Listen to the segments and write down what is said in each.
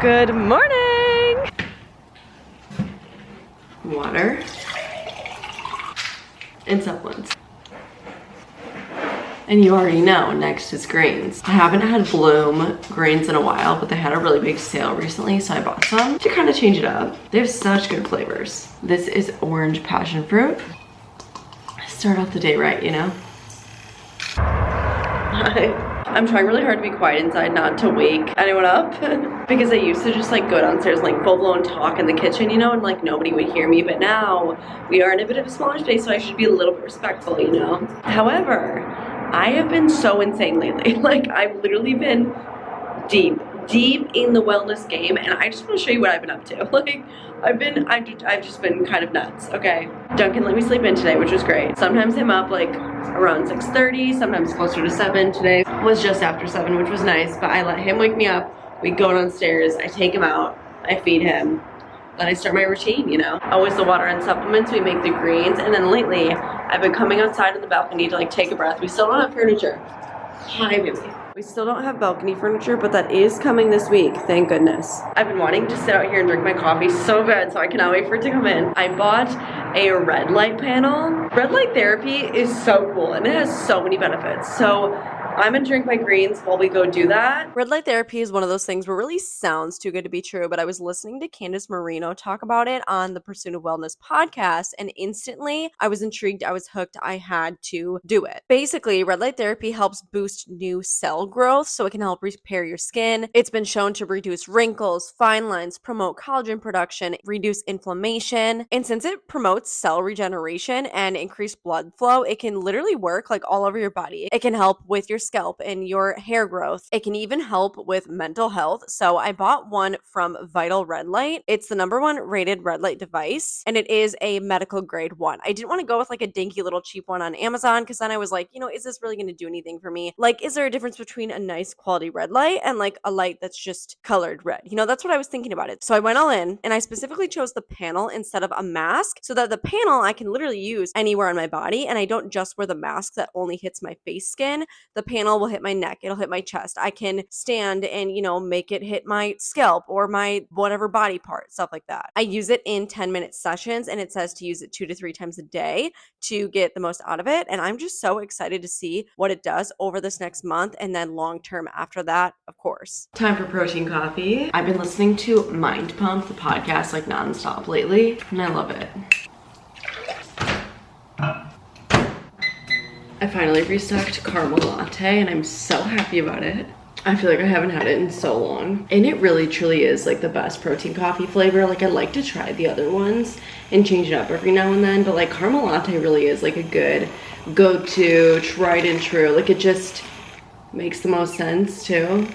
Good morning! Water and supplements. And you already know, next is grains. I haven't had Bloom grains in a while, but they had a really big sale recently, so I bought some to kind of change it up. They have such good flavors. This is orange passion fruit. Start off the day right, you know? I'm trying really hard to be quiet inside, not to wake anyone up because I used to just like go downstairs and like full-blown talk in the kitchen, you know, and like nobody would hear me, but now we are in a bit of a smaller space, so I should be a little bit respectful, you know? However, I have been so insane lately. Like, I've literally been deep in the wellness game, and I just want to show you what I've been up to. Like, I've just been kind of nuts, okay? Duncan let me sleep in today, which was great. Sometimes I'm up like around 6:30, sometimes closer to 7. Today was just after 7, which was nice, but I let him wake me up. We go downstairs, I take him out, I feed him, then I start my routine, you know? Always the water and supplements, we make the greens, and then lately, I've been coming outside in the balcony to like take a breath. We still don't have furniture. Hi, baby. We still don't have balcony furniture, but that is coming this week, thank goodness. I've been wanting to sit out here and drink my coffee so bad, so I cannot wait for it to come in. I bought a red light panel. Red light therapy is so cool, and it has so many benefits. So I'm gonna drink my greens while we go do that. Red light therapy is one of those things where it really sounds too good to be true, but I was listening to Candace Marino talk about it on the Pursuit of Wellness podcast, and instantly I was intrigued, I was hooked, I had to do it. Basically, red light therapy helps boost new cell growth, so it can help repair your skin. It's been shown to reduce wrinkles, fine lines, promote collagen production, reduce inflammation, and since it promotes cell regeneration and increased blood flow, it can literally work like all over your body. It can help with your scalp and your hair growth. It can even help with mental health. So I bought one from Vital Red Light. It's the #1 rated red light device, and it is a medical grade one. I didn't want to go with like a dinky little cheap one on Amazon because then I was like, you know, is this really going to do anything for me? Like, is there a difference between a nice quality red light and like a light that's just colored red? You know, that's what I was thinking about it. So I went all in, and I specifically chose the panel instead of a mask so that the panel I can literally use anywhere on my body, and I don't just wear the mask that only hits my face skin. The panel will hit my neck, it'll hit my chest. I can stand and, you know, make it hit my scalp or my whatever body part, stuff like that. I use it in 10-minute sessions, and it says to use it 2 to 3 times a day to get the most out of it. And I'm just so excited to see what it does over this next month and then long term after that, of course. Time for protein coffee. I've been listening to Mind Pump, the podcast, like nonstop lately, and I love it. I finally restocked caramel latte, and I'm so happy about it. I feel like I haven't had it in so long. And it really truly is like the best protein coffee flavor. Like, I like to try the other ones and change it up every now and then, but like caramel latte really is like a good go-to, tried and true. Like, it just makes the most sense too.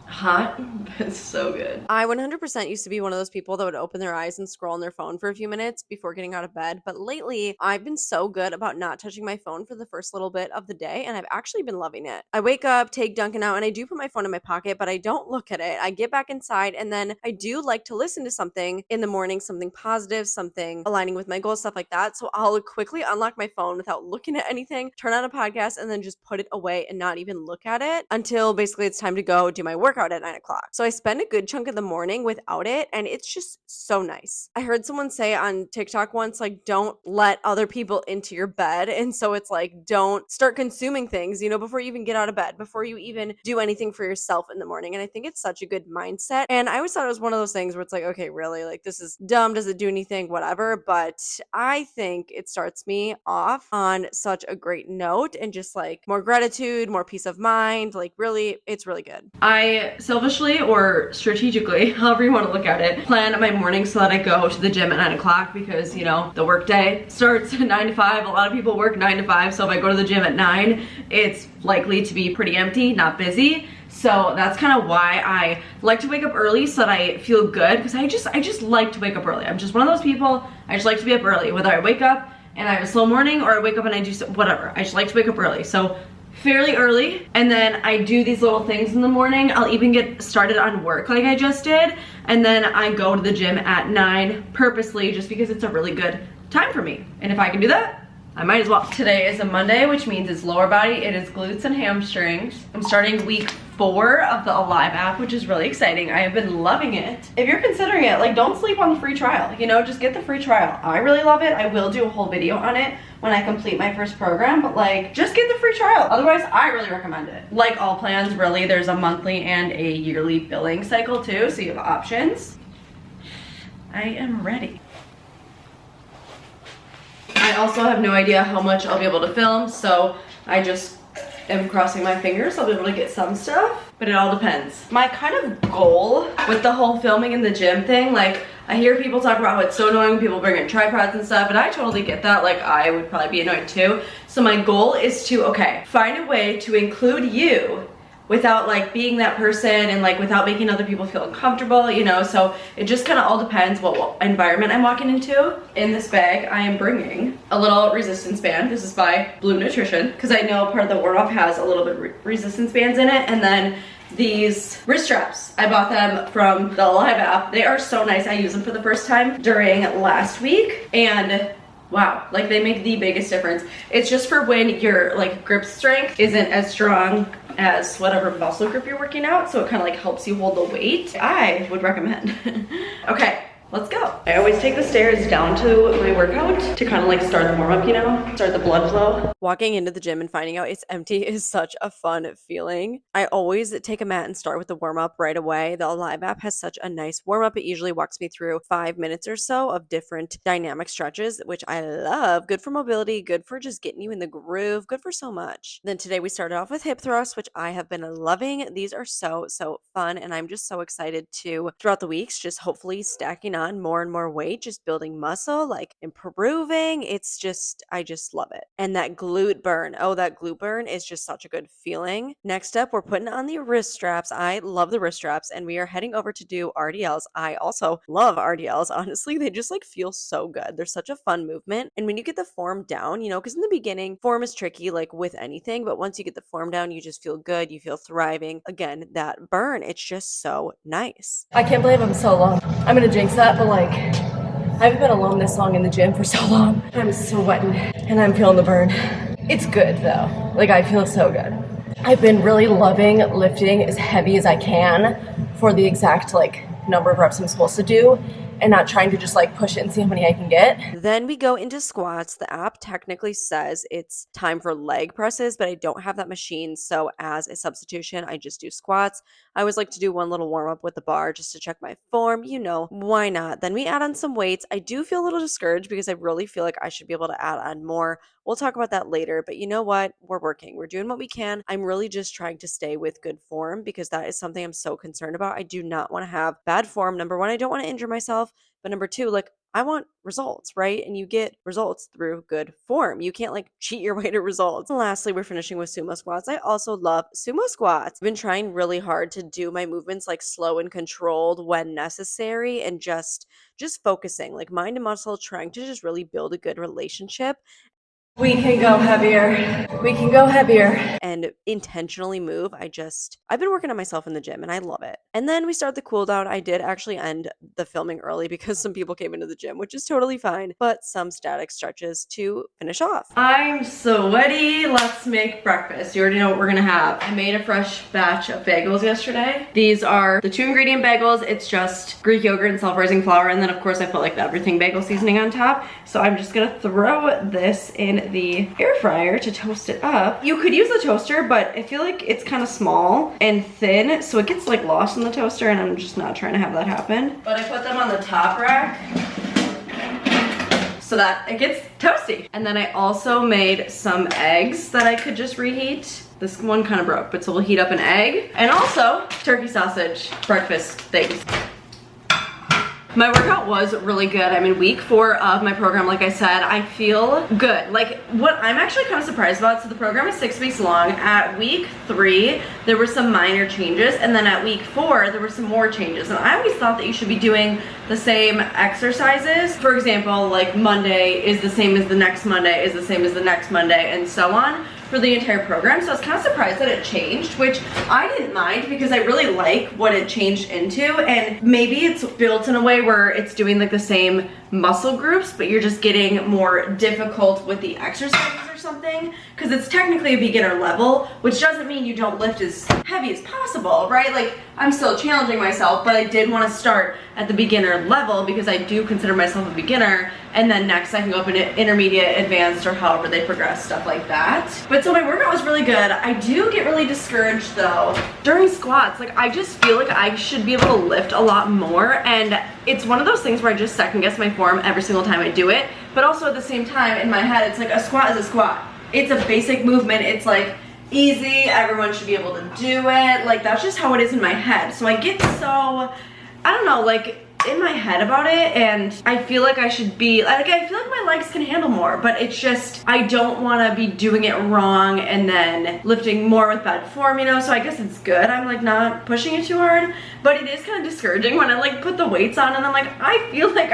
Hot, but it's so good. I 100% used to be one of those people that would open their eyes and scroll on their phone for a few minutes before getting out of bed, but lately I've been so good about not touching my phone for the first little bit of the day, and I've actually been loving it. I wake up, take Duncan out, and I do put my phone in my pocket, but I don't look at it. I get back inside, and then I do like to listen to something in the morning, something positive, something aligning with my goals, stuff like that. So I'll quickly unlock my phone without looking at anything, turn on a podcast, and then just put it away and not even look at it until basically it's time to go do my workout at 9 o'clock. So I spend a good chunk of the morning without it, and it's just so nice. I heard someone say on TikTok once, like, don't let other people into your bed. And so it's like, don't start consuming things, you know, before you even get out of bed, before you even do anything for yourself in the morning. And I think it's such a good mindset. And I always thought it was one of those things where it's like, okay, really, like, this is dumb. Does it do anything? Whatever. But I think it starts me off on such a great note, and just like more gratitude, more peace of mind. Like, really, it's really good. I selfishly or strategically, however you want to look at it, plan my morning so that I go to the gym at 9 o'clock because, you know, the work day starts at 9 to 5. A lot of people work 9 to 5, so if I go to the gym at 9, it's likely to be pretty empty, not busy. So that's kind of why I like to wake up early, so that I feel good, because I just like to wake up early. I'm just one of those people, I just like to be up early, whether I wake up and I have a slow morning or I wake up and I do whatever. I just like to wake up early. So fairly early, and then I do these little things in the morning. I'll even get started on work like I just did, and then I go to the gym at 9 purposely, just because it's a really good time for me. And if I can do that, I might as well. Today is a Monday, which means it's lower body. It is glutes and hamstrings. I'm starting week 4 of the Alive app, which is really exciting. I have been loving it. If you're considering it, like, don't sleep on the free trial. You know, just get the free trial. I really love it. I will do a whole video on it when I complete my first program, but like, just get the free trial. Otherwise, I really recommend it. Like all plans, really, there's a monthly and a yearly billing cycle too, so you have options. I am ready. I also have no idea how much I'll be able to film, so I just am crossing my fingers I'll be able to get some stuff, but it all depends. My kind of goal with the whole filming in the gym thing, like, I hear people talk about how it's so annoying, people bring in tripods and stuff, and I totally get that. Like, I would probably be annoyed too. So my goal is to, okay, find a way to include you without like being that person and like without making other people feel uncomfortable, you know. So it just kind of all depends what environment I'm walking into. In this bag, I am bringing a little resistance band. This is by Blue Nutrition, because I know part of the warm-up has a little bit resistance bands in it. And then these wrist straps, I bought them from the Alive app. They are so nice. I used them for the first time during last week, and wow, like, they make the biggest difference. It's just for when your like grip strength isn't as strong as whatever muscle grip you're working out, so it kind of like helps you hold the weight. I would recommend. Okay, let's go. I always take the stairs down to my workout to kind of like start the warm up, you know, start the blood flow. Walking into the gym and finding out it's empty is such a fun feeling. I always take a mat and start with the warm up right away. The Alive app has such a nice warm up. It usually walks me through 5 minutes or so of different dynamic stretches, which I love. Good for mobility, good for just getting you in the groove, good for so much. Then today we started off with hip thrusts, which I have been loving. These are so fun, and I'm just so excited to, throughout the weeks, just hopefully stacking on more and more weight, just building muscle, like improving. It's just, I just love it. And that glute burn, oh, that glute burn is just such a good feeling. Next up, we're putting on the wrist straps. I love the wrist straps, and we are heading over to do RDLs. I also love RDLs. Honestly, they just like feel so good. They're such a fun movement. And when you get the form down, you know, because in the beginning, form is tricky, like with anything, but once you get the form down, you just feel good. You feel thriving. Again, that burn, it's just so nice. I can't believe I'm so long. I'm gonna jinx that, but like, I haven't been alone this long in the gym for so long. I'm sweating and I'm feeling the burn. It's good though. Like, I feel so good. I've been really loving lifting as heavy as I can for the exact like number of reps I'm supposed to do, and not trying to just like push it and see how many I can get. Then we go into squats. The app technically says it's time for leg presses, but I don't have that machine. So as a substitution, I just do squats. I always like to do one little warm up with the bar just to check my form. You know, why not? Then we add on some weights. I do feel a little discouraged because I really feel like I should be able to add on more. We'll talk about that later, but you know what? We're working. We're doing what we can. I'm really just trying to stay with good form because that is something I'm so concerned about. I do not want to have bad form. Number one, I don't want to injure myself. But number two, like, I want results, right? And you get results through good form. You can't like cheat your way to results. And lastly, we're finishing with sumo squats. I also love sumo squats. I've been trying really hard to do my movements like slow and controlled when necessary, and just focusing like mind and muscle, trying to just really build a good relationship. We can go heavier. We can go heavier. And intentionally move. I've been working on myself in the gym and I love it. And then we start the cool down. I did actually end the filming early because some people came into the gym, which is totally fine, but some static stretches to finish off. I'm sweaty. Let's make breakfast. You already know what we're gonna have. I made a fresh batch of bagels yesterday. These are the 2-ingredient bagels. It's just Greek yogurt and self-raising flour. And then of course I put like the everything bagel seasoning on top. So I'm just gonna throw this in the air fryer to toast it up. You could use the toaster, but I feel like it's kind of small and thin, so it gets like lost in the toaster, and I'm just not trying to have that happen. But I put them on the top rack so that it gets toasty. And then I also made some eggs that I could just reheat. This one kind of broke, but so we'll heat up an egg. And also turkey sausage breakfast things. My workout was really good. I'm in week 4 of my program. Like I said, I feel good. Like, what I'm actually kind of surprised about, so the program is 6 weeks long. At week 3, there were some minor changes, and then at week 4, there were some more changes. And I always thought that you should be doing the same exercises. For example, like Monday is the same as the next Monday, is the same as the next Monday, and so on, for the entire program. So I was kind of surprised that it changed, which I didn't mind because I really like what it changed into, and maybe it's built in a way where it's doing like the same muscle groups, but you're just getting more difficult with the exercises or something, because it's technically a beginner level, which doesn't mean you don't lift as heavy as possible, right? Like, I'm still challenging myself, but I did want to start at the beginner level because I do consider myself a beginner, and then next I can go up into intermediate, advanced, or however they progress, stuff like that. But so my workout was really good. I do get really discouraged though during squats. Like, I just feel like I should be able to lift a lot more, and it's one of those things where I just second guess my form every single time I do it. But also at the same time, in my head, it's like a squat is a squat. It's a basic movement. It's like easy, everyone should be able to do it. Like, that's just how it is in my head. So I get so, I don't know, like, in my head about it, and I feel like I should be, like, I feel like my legs can handle more, but it's just, I don't want to be doing it wrong and then lifting more with bad form, you know. So I guess it's good I'm like not pushing it too hard, but it is kind of discouraging when I like put the weights on and I'm like, I feel like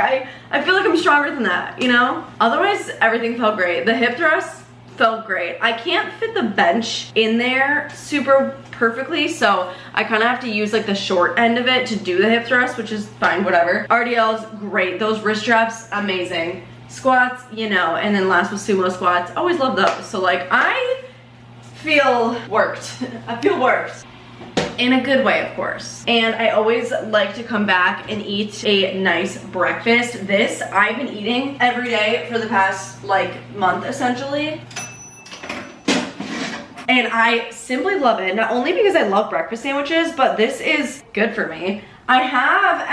I'm stronger than that, you know. Otherwise, everything felt great. The hip thrusts felt great. I can't fit the bench in there super perfectly, so I kind of have to use like the short end of it to do the hip thrust, which is fine, whatever. RDLs, great. Those wrist straps, amazing. Squats, you know, and then last was sumo squats. Always love those. So like, I feel worked. I feel worked. In a good way, of course. And I always like to come back and eat a nice breakfast. This I've been eating every day for the past like month essentially. And I simply love it, not only because I love breakfast sandwiches, but this is good for me. I have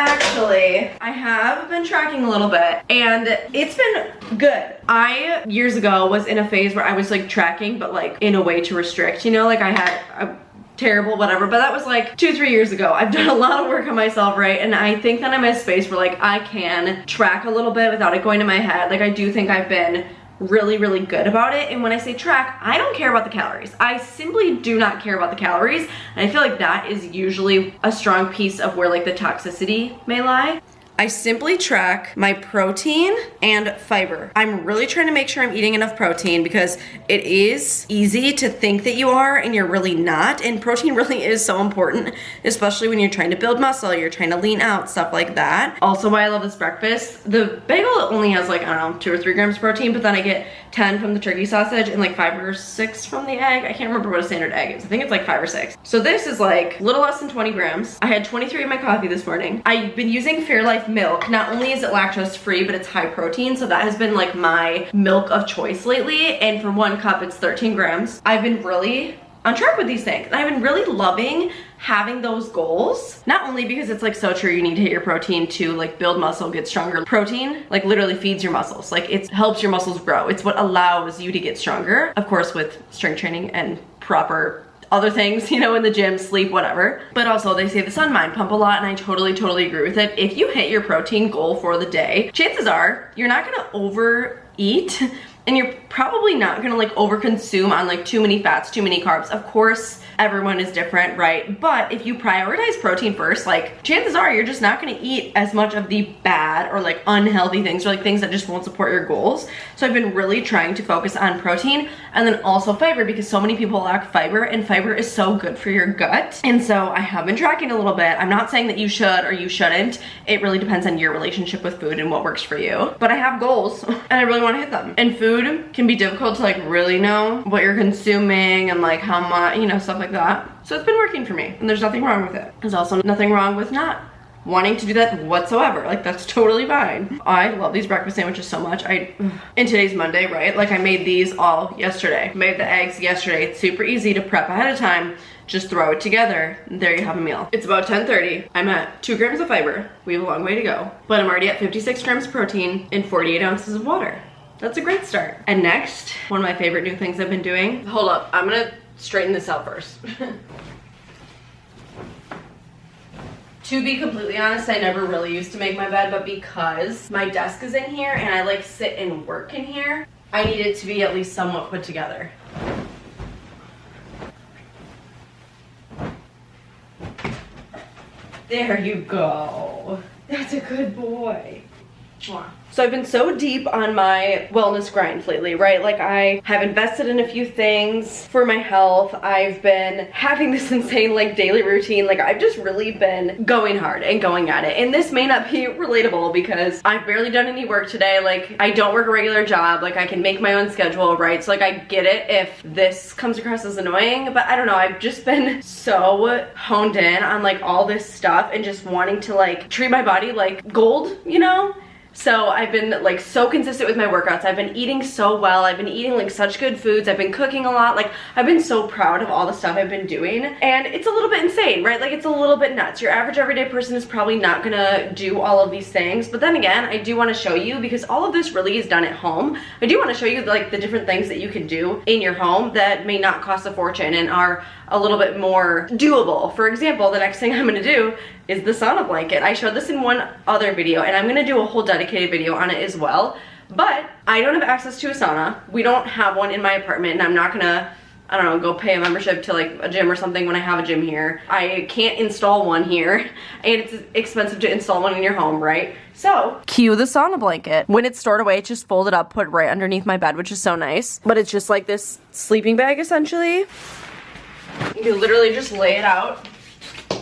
been tracking a little bit, and it's been good. I, years ago, was in a phase where I was like tracking, but like in a way to restrict, you know, like I had a terrible whatever, but that was like 2-3 years ago. I've done a lot of work on myself, right? And I think that I'm in a space where like I can track a little bit without it going to my head. Like, I do think I've been really, really good about it. And when I say track, I don't care about the calories. I simply do not care about the calories. And I feel like that is usually a strong piece of where like the toxicity may lie. I simply track my protein and fiber. I'm really trying to make sure I'm eating enough protein because it is easy to think that you are and you're really not. And protein really is so important, especially when you're trying to build muscle, you're trying to lean out, stuff like that. Also, why I love this breakfast, the bagel only has like, I don't know, 2 or 3 grams of protein, but then I get 10 from the turkey sausage and like 5 or 6 from the egg. I can't remember what a standard egg is. I think it's like 5 or 6. So this is like a little less than 20 grams. I had 23 in my coffee this morning. I've been using Fairlife milk. Not only is it lactose free, but it's high protein, so that has been like my milk of choice lately. And for 1 cup, it's 13 grams. I've been really on track with these things. I've been really loving having those goals, not only because it's like so true, you need to hit your protein to like build muscle, get stronger. Protein like literally feeds your muscles. Like, it helps your muscles grow. It's what allows you to get stronger, of course, with strength training and proper other things, you know, in the gym, sleep, whatever. But also they say the sun mind pump a lot, and I totally agree with it. If you hit your protein goal for the day, chances are you're not gonna overeat, and you're probably not gonna like overconsume on like too many fats, too many carbs. Of course, everyone is different, right? But if you prioritize protein first, like, chances are you're just not gonna eat as much of the bad or like unhealthy things, or like things that just won't support your goals. So I've been really trying to focus on protein and then also fiber, because so many people lack fiber, and fiber is so good for your gut. And so I have been tracking a little bit. I'm not saying that you should or you shouldn't. It really depends on your relationship with food and what works for you. But I have goals and I really want to hit them. And food can be difficult to like really know what you're consuming and like how much, you know, stuff like that. So it's been working for me, and there's nothing wrong with it. There's also nothing wrong with not wanting to do that whatsoever. Like, that's totally fine. I love these breakfast sandwiches so much. And today's Monday, right? Like, I made these all yesterday. Made the eggs yesterday. It's super easy to prep ahead of time. Just throw it together, and there you have a meal. It's about 10:30. I'm at 2 grams of fiber. We have a long way to go, but I'm already at 56 grams of protein and 48 ounces of water. That's a great start. And next, one of my favorite new things I've been doing. Hold up, I'm gonna straighten this out first. To be completely honest, I never really used to make my bed, but because my desk is in here and I like sit and work in here, I need it to be at least somewhat put together. There you go. That's a good boy. So I've been so deep on my wellness grind lately, right? Like I have invested in a few things for my health. I've been having this insane like daily routine. Like I've just really been going hard and going at it. And this may not be relatable because I've barely done any work today. Like I don't work a regular job. Like I can make my own schedule, right? So like I get it if this comes across as annoying, but I don't know. I've just been so honed in on like all this stuff and just wanting to like treat my body like gold, you know? So I've been like so consistent with my workouts. I've been eating so well. I've been eating like such good foods. I've been cooking a lot. Like I've been so proud of all the stuff I've been doing. And it's a little bit insane, right? Like it's a little bit nuts. Your average everyday person is probably not gonna do all of these things. But then again, I do wanna show you, because all of this really is done at home. I do wanna show you like the different things that you can do in your home that may not cost a fortune and are a little bit more doable. For example, the next thing I'm gonna do is the sauna blanket. I showed this in one other video and I'm gonna do a whole dedicated video on it as well. But I don't have access to a sauna. We don't have one in my apartment and I'm not gonna, I don't know, go pay a membership to like a gym or something when I have a gym here. I can't install one here and it's expensive to install one in your home, right? So, cue the sauna blanket. When it's stored away, it's just folded up, put right underneath my bed, which is so nice. But it's just like this sleeping bag essentially. You literally just lay it out.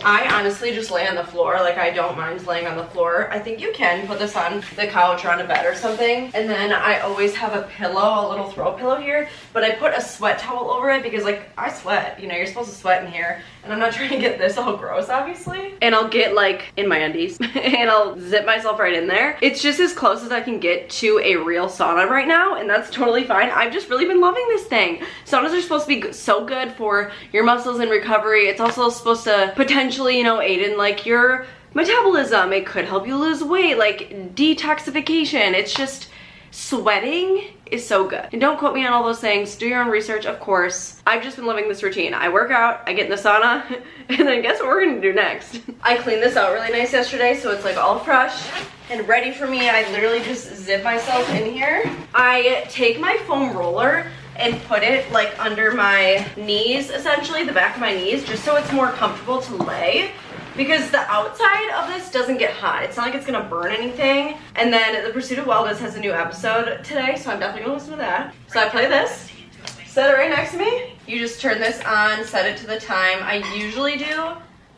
I honestly just lay on the floor. Like I don't mind laying on the floor. I think you can put this on the couch or on a bed or something. And then I always have a pillow, a little throw pillow here, but I put a sweat towel over it because like I sweat, you know, you're supposed to sweat in here. And I'm not trying to get this all gross, obviously. And I'll get like in my undies and I'll zip myself right in there. It's just as close as I can get to a real sauna right now. And that's totally fine. I've just really been loving this thing. Saunas are supposed to be so good for your muscles and recovery. It's also supposed to potentially, you know, aid in like your metabolism. It could help you lose weight, like detoxification. It's just, sweating is so good. And don't quote me on all those things. Do your own research, of course. I've just been living this routine. I work out, I get in the sauna, and then guess what we're gonna do next? I cleaned this out really nice yesterday, so it's like all fresh and ready for me. I literally just zip myself in here. I take my foam roller and put it like under my knees, essentially, the back of my knees, just so it's more comfortable to lay. Because the outside of this doesn't get hot. It's not like it's gonna burn anything. And then The Pursuit of Wellness has a new episode today, so I'm definitely gonna listen to that. So I play this, set it right next to me. You just turn this on, set it to the time. I usually do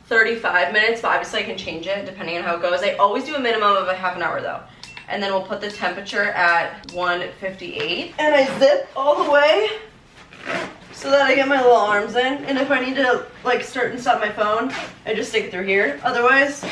35 minutes, but obviously I can change it depending on how it goes. I always do a minimum of a half an hour though. And then we'll put the temperature at 158. And I zip all the way so that I get my little arms in. And if I need to like start and stop my phone, I just stick it through here. Otherwise,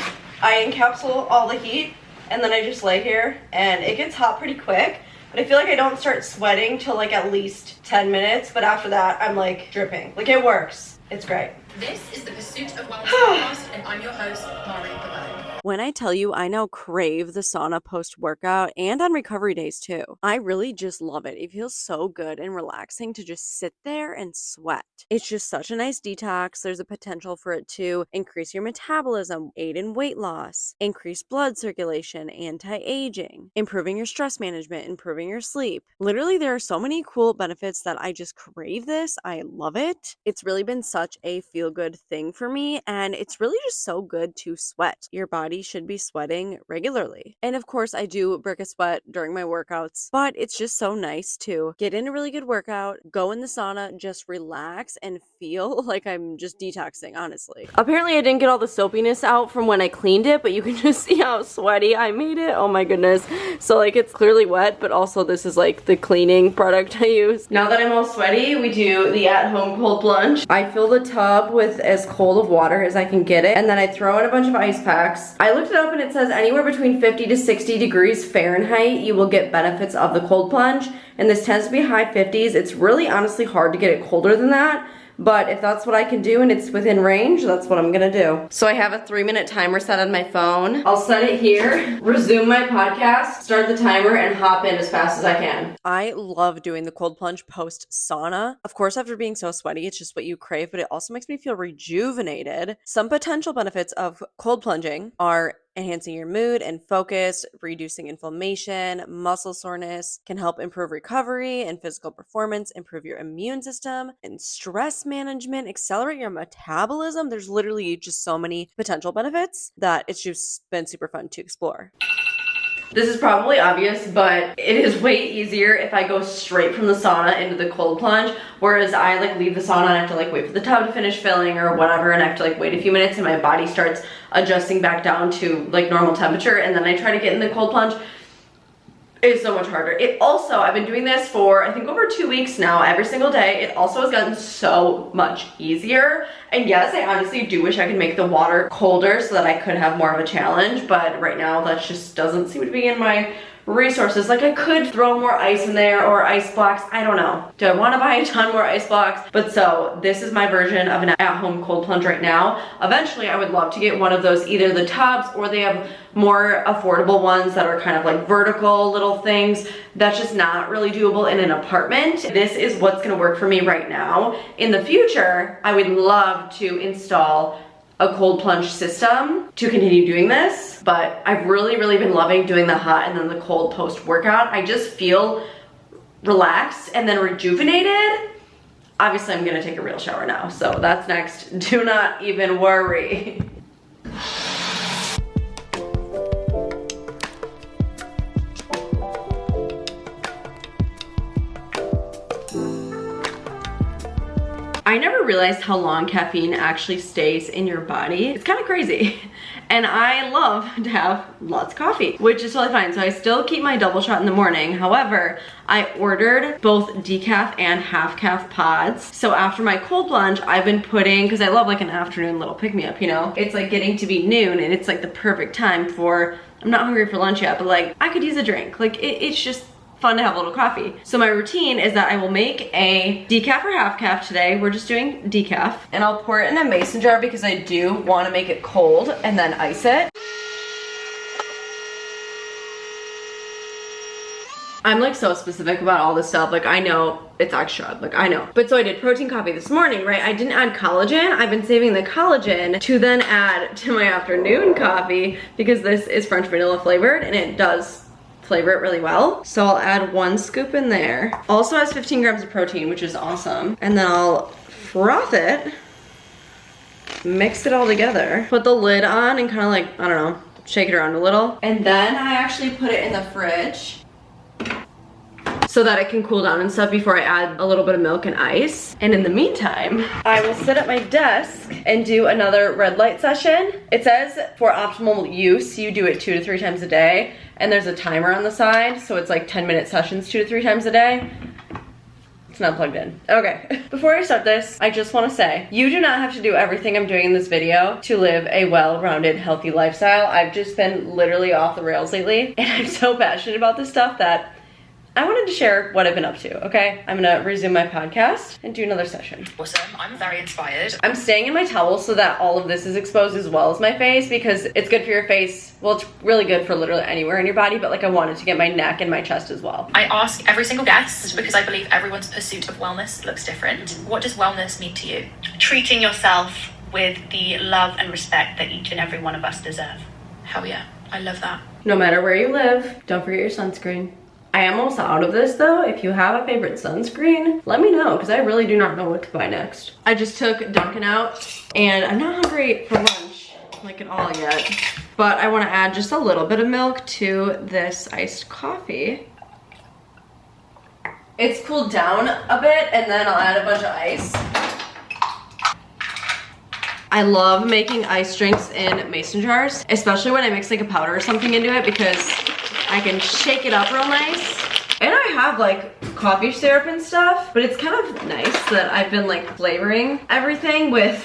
I encapsulate all the heat and then I just lay here and it gets hot pretty quick. But I feel like I don't start sweating till like at least 10 minutes. But after that, I'm like dripping. Like it works. It's great. This is the Pursuit of Wellness podcast, and I'm your host, Mari Gabon. When I tell you I now crave the sauna post-workout and on recovery days too. I really just love it. It feels so good and relaxing to just sit there and sweat. It's just such a nice detox. There's a potential for it to increase your metabolism, aid in weight loss, increase blood circulation, anti-aging, improving your stress management, improving your sleep. Literally, there are so many cool benefits that I just crave this. I love it. It's really been such a feel-good thing for me, and it's really just so good to sweat. Your body should be sweating regularly. And of course, I do break a sweat during my workouts, but it's just so nice to get in a really good workout, go in the sauna, just relax and feel like I'm just detoxing, honestly. Apparently, I didn't get all the soapiness out from when I cleaned it, but you can just see how sweaty I made it. Oh my goodness. So like it's clearly wet, but also this is like the cleaning product I use. Now that I'm all sweaty, we do the at-home cold plunge. I fill the tub with as cold of water as I can get it, and then I throw in a bunch of ice packs. I looked it up and it says anywhere between 50 to 60 degrees Fahrenheit, you will get benefits of the cold plunge, and this tends to be high 50s. It's really honestly hard to get it colder than that. But if that's what I can do and it's within range, that's what I'm gonna do. So I have a 3-minute timer set on my phone. I'll set it here, resume my podcast, start the timer, and hop in as fast as I can. I love doing the cold plunge post sauna. Of course, after being so sweaty, it's just what you crave, but it also makes me feel rejuvenated. Some potential benefits of cold plunging are enhancing your mood and focus, reducing inflammation, muscle soreness, can help improve recovery and physical performance, improve your immune system and stress management, accelerate your metabolism. There's literally just so many potential benefits that it's just been super fun to explore. This is probably obvious, but it is way easier if I go straight from the sauna into the cold plunge, whereas I like leave the sauna and I have to like wait for the tub to finish filling or whatever, and I have to like wait a few minutes and my body starts adjusting back down to like normal temperature, and then I try to get in the cold plunge. It's so much harder. It also, I've been doing this for I think over 2 weeks now, every single day. It also has gotten so much easier. And yes, I honestly do wish I could make the water colder so that I could have more of a challenge, but right now that just doesn't seem to be in my resources. Like I could throw more ice in there or ice blocks. I don't know. Do I want to buy a ton more ice blocks? But so this is my version of an at-home cold plunge right now. Eventually I would love to get one of those, either the tubs or they have more affordable ones that are kind of like vertical little things. That's just not really doable in an apartment. This is what's going to work for me right now. In the future, I would love to install a cold plunge system to continue doing this, but I've really been loving doing the hot and then the cold post workout. I just feel relaxed and then rejuvenated. Obviously I'm gonna take a real shower now, so that's next. Do not even worry. I never realized how long caffeine actually stays in your body. It's kind of crazy. And I love to have lots of coffee, which is totally fine. So I still keep my double shot in the morning. However, I ordered both decaf and half calf pods. So after my cold plunge, I've been putting, because I love like an afternoon little pick-me-up, you know? It's like getting to be noon and it's like the perfect time for, I'm not hungry for lunch yet, but like I could use a drink. Like it's just fun to have a little coffee. So my routine is that I will make a decaf or half calf today. We're just doing decaf. And I'll pour it in a mason jar because I do want to make it cold and then ice it. I'm like so specific about all this stuff. Like I know it's extra, like I know. But so I did protein coffee this morning, right? I didn't add collagen. I've been saving the collagen to then add to my afternoon coffee because this is French vanilla flavored and it does flavor it really well. So I'll add 1 scoop in there. Also has 15 grams of protein, which is awesome. And then I'll froth it, mix it all together, put the lid on and kind of like, I don't know, shake it around a little. And then I actually put it in the fridge so that it can cool down and stuff before I add a little bit of milk and ice. And in the meantime, I will sit at my desk and do another red light session. It says for optimal use, you do it 2 to 3 times a day. And there's a timer on the side, so it's like 10-minute sessions 2 to 3 times a day. It's not plugged in. Okay, before I start this, I just wanna say, you do not have to do everything I'm doing in this video to live a well-rounded, healthy lifestyle. I've just been literally off the rails lately, and I'm so passionate about this stuff that I wanted to share what I've been up to, okay? I'm gonna resume my podcast and do another session. Awesome. I'm very inspired. I'm staying in my towel so that all of this is exposed as well as my face because it's good for your face. Well, it's really good for literally anywhere in your body, but like I wanted to get my neck and my chest as well. I ask every single guest because I believe everyone's pursuit of wellness looks different. What does wellness mean to you? Treating yourself with the love and respect that each and every one of us deserve. Hell yeah. I love that. No matter where you live, don't forget your sunscreen. I am almost out of this though. If you have a favorite sunscreen, let me know because I really do not know what to buy next. I just took Dunkin' out and I'm not hungry for lunch like at all yet, but I want to add just a little bit of milk to this iced coffee. It's cooled down a bit and then I'll add a bunch of ice. I love making ice drinks in mason jars, especially when I mix like a powder or something into it because I can shake it up real nice. And I have like coffee syrup and stuff, but it's kind of nice that I've been like flavoring everything with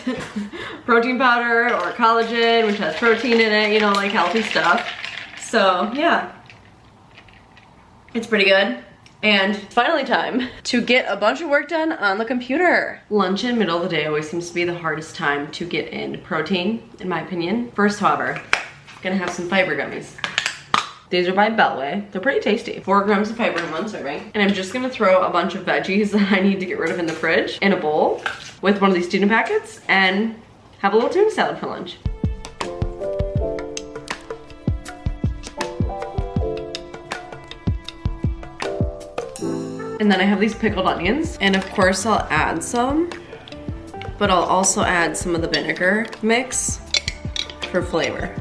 protein powder or collagen, which has protein in it, you know, like healthy stuff. So yeah, it's pretty good. And it's finally time to get a bunch of work done on the computer. Lunch in middle of the day always seems to be the hardest time to get in protein, in my opinion. First, however, gonna have some fiber gummies. These are by Beltway. They're pretty tasty. 4 grams of fiber in 1 serving. And I'm just gonna throw a bunch of veggies that I need to get rid of in the fridge in a bowl with one of these tuna packets and have a little tuna salad for lunch. And then I have these pickled onions. And of course I'll add some, but I'll also add some of the vinegar mix for flavor.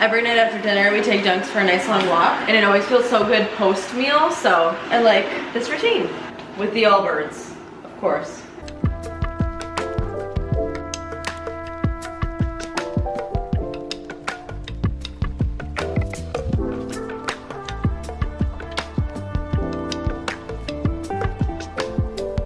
Every night after dinner, we take Dunks for a nice long walk, and it always feels so good post-meal, so I like this routine with the Allbirds, of course.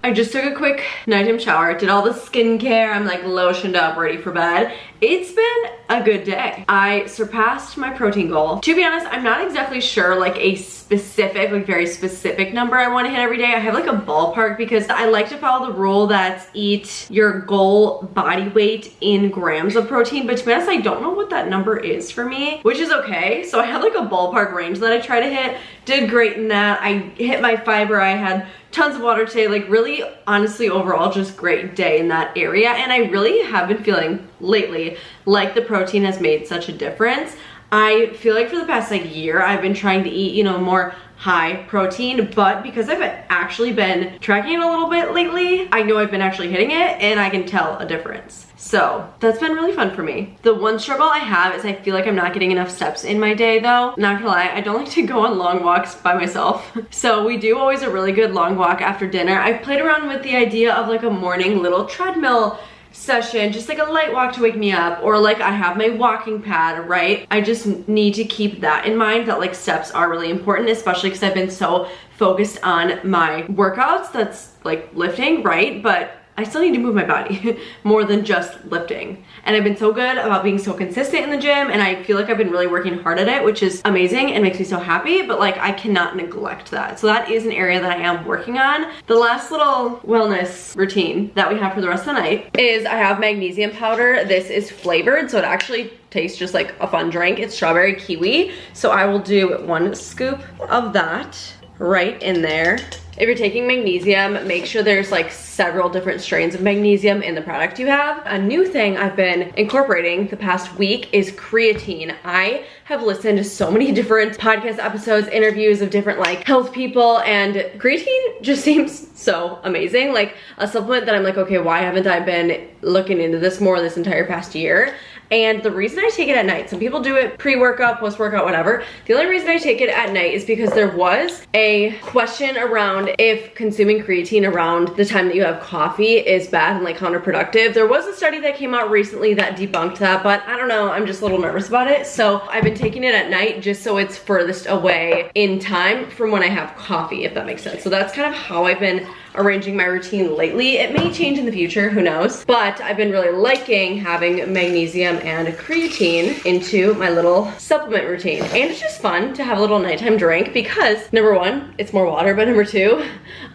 I just took a quick nighttime shower, did all the skincare, I'm like lotioned up, ready for bed. It's been a good day. I surpassed my protein goal. To be honest, I'm not exactly sure like a specific, like very specific number I want to hit every day. I have like a ballpark because I like to follow the rule that's eat your goal body weight in grams of protein, but to be honest, I don't know what that number is for me, which is okay. So I had like a ballpark range that I try to hit, did great in that. I hit my fiber, I had tons of water today, like really honestly overall just great day in that area. And I really have been feeling lately like the protein has made such a difference. I feel like for the past like year I've been trying to eat, you know, more high protein, but because I've actually been tracking it a little bit lately, I know I've been actually hitting it and I can tell a difference. So that's been really fun for me. The one struggle I have is I feel like I'm not getting enough steps in my day though. Not gonna lie, I don't like to go on long walks by myself. So we do always a really good long walk after dinner. I've played around with the idea of like a morning little treadmill session, just like a light walk to wake me up, or like I have my walking pad, right? I just need to keep that in mind, that like steps are really important, especially because I've been so focused on my workouts that's like lifting, right? But I still need to move my body more than just lifting. And I've been so good about being so consistent in the gym, and I feel like I've been really working hard at it, which is amazing and makes me so happy, but like I cannot neglect that. So that is an area that I am working on. The last little wellness routine that we have for the rest of the night is I have magnesium powder. This is flavored, so it actually tastes just like a fun drink. It's strawberry kiwi. So I will do 1 scoop of that right in there. If you're taking magnesium, make sure there's like several different strains of magnesium in the product you have. A new thing I've been incorporating the past week is creatine. I have listened to so many different podcast episodes, interviews of different like health people, and creatine just seems so amazing. Like a supplement that I'm like, okay, why haven't I been looking into this more this entire past year? And the reason I take it at night, some people do it pre-workout, post-workout, whatever. The only reason I take it at night is because there was a question around if consuming creatine around the time that you have coffee is bad and like counterproductive. There was a study that came out recently that debunked that, but I don't know, I'm just a little nervous about it. So I've been taking it at night just so it's furthest away in time from when I have coffee, if that makes sense. So that's kind of how I've been arranging my routine lately. It may change in the future, who knows? But I've been really liking having magnesium and creatine into my little supplement routine. And it's just fun to have a little nighttime drink because number 1, it's more water, but number 2,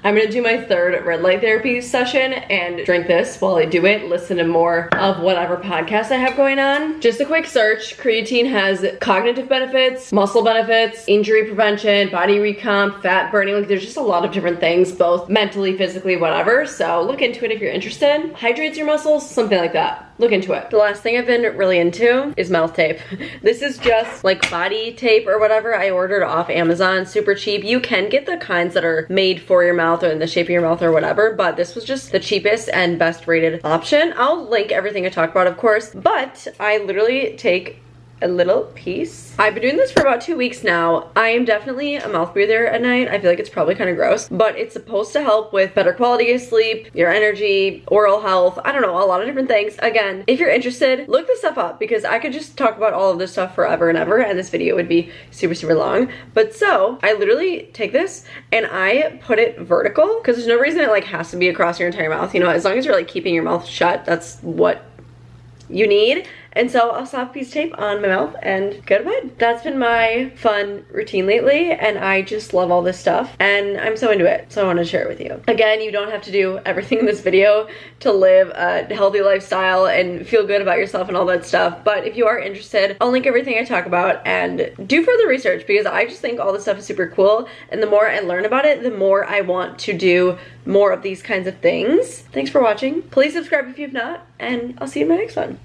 I'm gonna do my 3rd red light therapy session and drink this while I do it, listen to more of whatever podcast I have going on. Just a quick search, creatine has cognitive benefits, muscle benefits, injury prevention, body recomp, fat burning, like there's just a lot of different things, both mentally, physically, whatever. So look into it if you're interested. Hydrates your muscles, something like that. Look into it. The last thing I've been really into is mouth tape. This is just like body tape or whatever. I ordered off Amazon, super cheap. You can get the kinds that are made for your mouth or in the shape of your mouth or whatever, but this was just the cheapest and best rated option. I'll link everything I talk about, of course, but I literally take a little piece. I've been doing this for about 2 weeks now. I am definitely a mouth breather at night. I feel like it's probably kind of gross, but it's supposed to help with better quality of sleep, your energy, oral health, I don't know, a lot of different things. Again, if you're interested, look this stuff up because I could just talk about all of this stuff forever and ever, and this video would be super, super long. But so I literally take this and I put it vertical because there's no reason it like has to be across your entire mouth. You know, as long as you're like keeping your mouth shut, that's what you need. And so I'll slap a piece of tape on my mouth and go to bed. That's been my fun routine lately, and I just love all this stuff and I'm so into it, so I want to share it with you. Again, you don't have to do everything in this video to live a healthy lifestyle and feel good about yourself and all that stuff, but if you are interested, I'll link everything I talk about and do further research because I just think all this stuff is super cool, and the more I learn about it, the more I want to do more of these kinds of things. Thanks for watching. Please subscribe if you've not, and I'll see you in my next one.